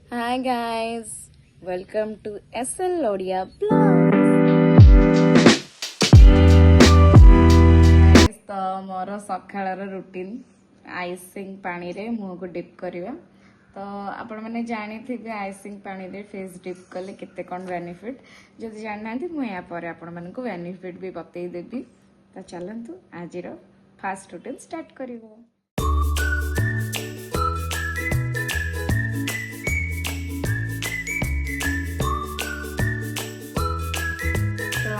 Hi guys, welcome to SL Odia Blog. ତ ମୋର ସକାଳର ରୁଟିନ୍ ଆଇସିଂ ପାଣିରେ ମୁହଁକୁ ଡିପ୍ କରିବା। ତ ଆପଣମାନେ ଜାଣିଥିବେ ଆଇସିଂ ପାଣିରେ ଫେସ୍ ଡିପ୍ କଲେ କେତେ କ'ଣ ବେନିଫିଟ୍। ଯଦି ଜାଣିନାହାନ୍ତି ମୁଁ ଏହା ପରେ ଆପଣମାନଙ୍କୁ ବେନିଫିଟ୍ ବି ବତେଇ ଦେବି। ତ ଚାଲନ୍ତୁ ଆଜିର ଫାଷ୍ଟ ରୁଟିନ୍ ଷ୍ଟାର୍ଟ କରିବା।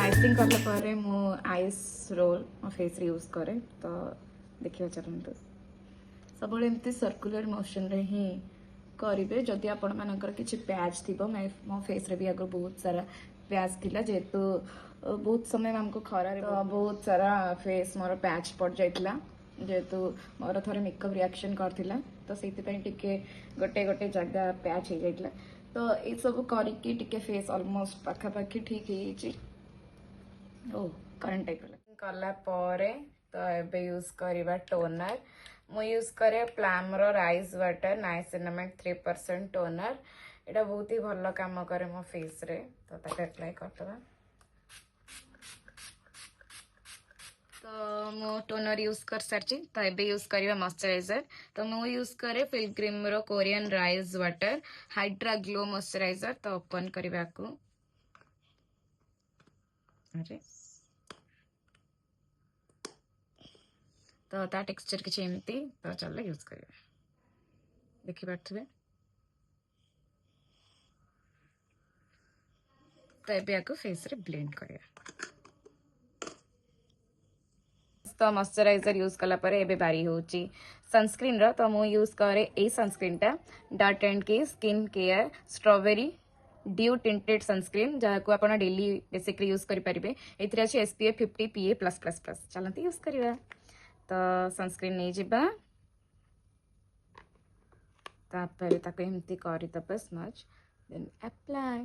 आइसिंग कला पर मु आइस रोल मो फेस रे यूज करे तो देखिए चलते सब एमती सर्कुलर मोशन रे ही करेंगे जदि आपण मानकर किसी पैच थी मो फेस रे भी आगे बहुत सारा पैच थिला जेहेतु बहुत समय आमको खरा तो बहुत सारा फेस मोर पैच पड़ जाइला जेहेतु मोर थोड़े मेकअप रिएक्शन करथिला तो सेति टिके गोटे गोटे जगह पैच हो जाइला तो ये सब करके टिके फेस ऑलमोस्ट पाखापाखि ठीक है ओ करंट टाइप कला परे तो एबे यूज करबा टोनर मु यूज करे प्लाम रो राइस वाटर नाइसिनामाइड 3% टोनर एटा बहुत ही भलो काम करे मो फेस रे तो ताके अप्लाई करतबा तो मो टोनर यूज कर सरची तो एबे यूज करबा मॉइस्चराइजर तो मु यूज करे पिलग्रिम रो Korean rice water hydra glow moisturiser तो ओपन करबा को अरे तो ता टेक्सचर किसी एमती तो चल यूज करें देखिपे तो ये फेस रे ब्लेंड करें तो मॉइस्चराइजर यूज कला परे एबे बारी होची सनस्क्रीन रो तो मु यूज करे ए सनस्क्रीन टा डॉट एंड के skin care strawberry due tinted sunscreen जहाँ को आपन डेली बेसिकली यूज करि परिबे एथिरा अछि SPF 50 PA+++ चलंती यूज करिवा तो सनस्क्रीन नहीं जिबा तापर ताको एमती करि दबा स्मच देन अप्लाई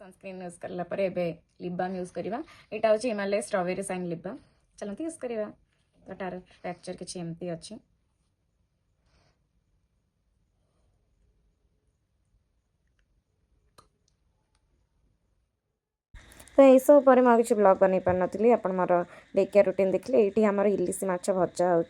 सनस्क्रीन यूज करला पर एबे लिप बाम यूज करिवा एटा होची Himalaya strawberry shine lip balm चलंती यूज करिवा तो तार टेक्सचर किछि एमती अछि तो यही सब पर मुझे किसी ब्लॉग बन पार नी आप मोर डे केयर रूटीन देखिए ये आम इलिश माछ भजा हो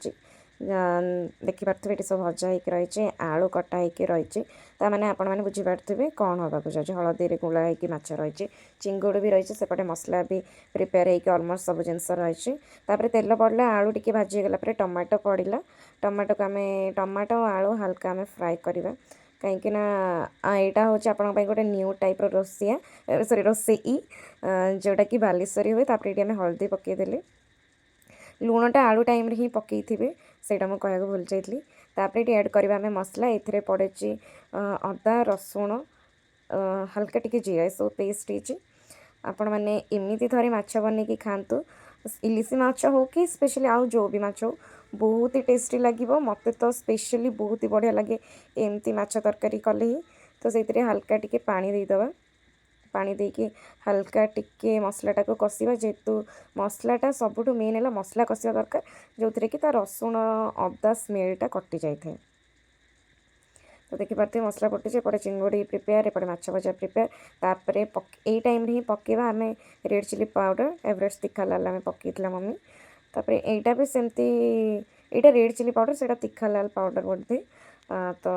देखिपे ये सब भजा हो रही आलू कटा हो रही मैंने आपण मैंने बुझीपारे कौन हाँक जाए हलदी गुला होच रही चिंगुड़ भी रही सेपटे मसला भी प्रिपेयर होलमोस्ट सब जिनस रही तेल पड़ला आलू टी भाजीगला टमाटो पड़ा टमाटो को आम टमाटो आलू हल्का आम फ्राए करवा कहीं यहाँ हूँ आप गोटे न्यू टाइप रोसिया सॉरी रोसई जोटा कि बालेश्वरी हुए तापर ये हल्दी पकईदे लुणटा आलू टाइम ही पकई थे सहीटा मुझे कहूँ भूल जाइली तापर ये ऐड करवा आम मसला ये पड़े अदा रसुण हल्का टी जीरा सब पेस्ट हो आपण मैंने एमती थे माछ बनई खातु इलिश माछ हो कि स्पेशली आउ जो भी माछ हो बहुत ही टेस्टी लगे मत तो स्पेशली बहुत ही बढ़िया लगे एमती माछ तरकारी कले ही तो से हल्का टी पानी देदेबा पानी देकी हल्का टिके मसलाटा को कषा जेहेतु मसलाटा सबुठ मेन है मसला कषा दरकार जो थी कि रसुण अदा स्मेलटा कटि जाए तो देखिपे मसला पटे एपटे चिंगुड़ी प्रिपेयर एपटे माछ भजा प्रिपेयर तापर यही टाइम ही पकेवा आम रेड चिली पाउडर एवरेस्ट तीखा लाल आम पकईला मम्मी तापर यहीटा भी सेमती यहाँ रेड चिली पाउडर से तीखा लाल पाउडर बोलते तो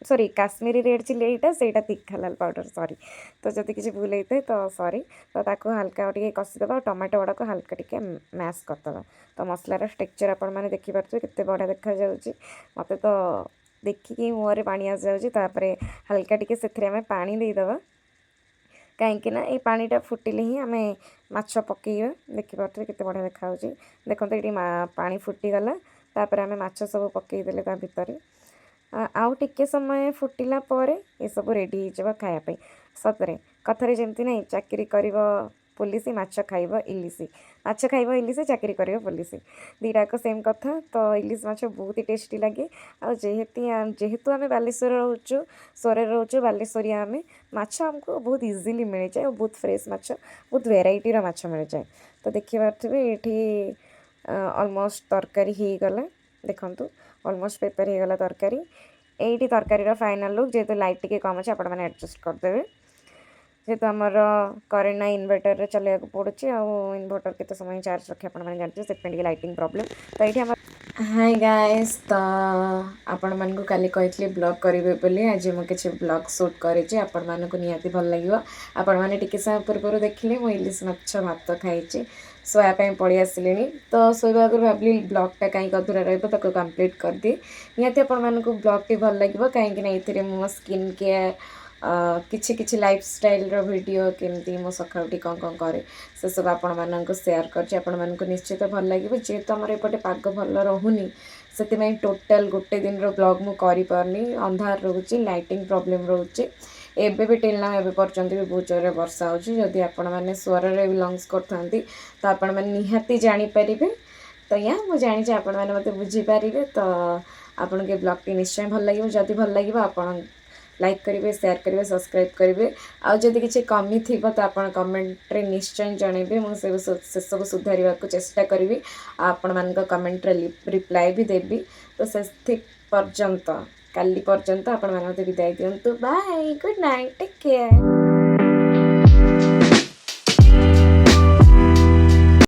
सॉरी काश्मीरी रेड चिली यहाँ से तीखा लाल पाउडर सॉरी तो जब किसी भूल होता है तो सॉरी तो ताको हल्का टे कषिदेवा टमाटो गुड़ाक हल्का टे मैश करदेवा तो मसलार टेक्चर आपण मैंने देखिपे केते बढ़िया देखा जाऊँगी मत तो देखिकी मुहर पानी आस जाऊँपर हल्का टे से पानी देदेवा कहीं ये पानीटा फुटिले ही आम माछ पकईवा देखिपे केते बढ़िया देखा देखते ये पानी फुटीगला तापर आम माछ सब पकईदे भितर आउ टिके समय फुटिला पर ये सब रेडी हो खायापी सतरे कथारे जमती ना चाकरी कर पुलिस माछ खाइब इलिश माछ खाइब इलिश चाकरी कर पुलिस दीटाक सेम कथा तो इलिश माछ बहुत ही टेस्टी लगे जेहेतु आम बालेश्वर रोचु सोरे रोचु बालेश्वरिया आम माछ आमको बहुत इजिली मिल जाए और बहुत फ्रेश माछ बहुत वेराइटी माछ मिल जाए तो देखिए ये ऑलमोस्ट तरकारी हो गला देखंतु ऑलमोस्ट प्रिपेयर हो गला तरकारी एटी तरकारी फाइनल लुक जेहेतु लाइट टिके कम अच्छे आपण मैंने एडजस्ट करदेवे जेहेतु आमर करेन्ट ना इन्वर्टर चलने को पड़े इन्वर्टर के समय चार्ज रखे आपने जानते से लाइटिंग प्रॉब्लम तो ये हाय गाइस तो आपण मानक काली कही ब्लॉग करेंगे बोली आज मुझे किसी ब्लॉग शूट करें आपण मानक निहाती भल लगे आपण मैंने टी समय पूर्व देखिले मुझे इलिश माछ भात खाई शोयापाई पलि आसिले तो शोवा आगे भाविली ब्लॉगटा कहीं अधूरा रहा कंप्लीट कर दिए निहाती आपण मानक ब्लॉगटी भल लगे कहीं मो स्किन केयर किछि किछि लाइफस्टाइल वीडियो केमती मो सका कौन कौन करे से सब आपण मानक शेयर कर निश्चित भल लगे जेहेतु आमर एपटे पाग भल रोनी से टोटाल गोटे दिन ब्लॉग मु करें अंधार रोचे लाइटिंग प्रॉब्लम रोचे एबे भी टिलना एबे पर्यंत भी बहुत जोर वर्षा होची जदि आपण माने स्वर रे बिलोंग्स करथांती तो आपण माने निहाती जानि परिबे तो या मु जानि जे आपण माने मते बुझी परिबे तो आपण के ब्लॉग टी निश्चय भल लगे जदि भल लगे आपण लाइक करेंगे शेयर करेंगे सब्सक्राइब करेंगे आदि किसी कमी थी तो आप कमेंट रे निश्चय जनइबे मुझे से सब सुधार को चेष्टा करी आपण मान कमेंट रिप्लाई भी देवी तो से पर्यंत काली पर्यंत आपण मैंने विदाय दिंतु bye good night take care.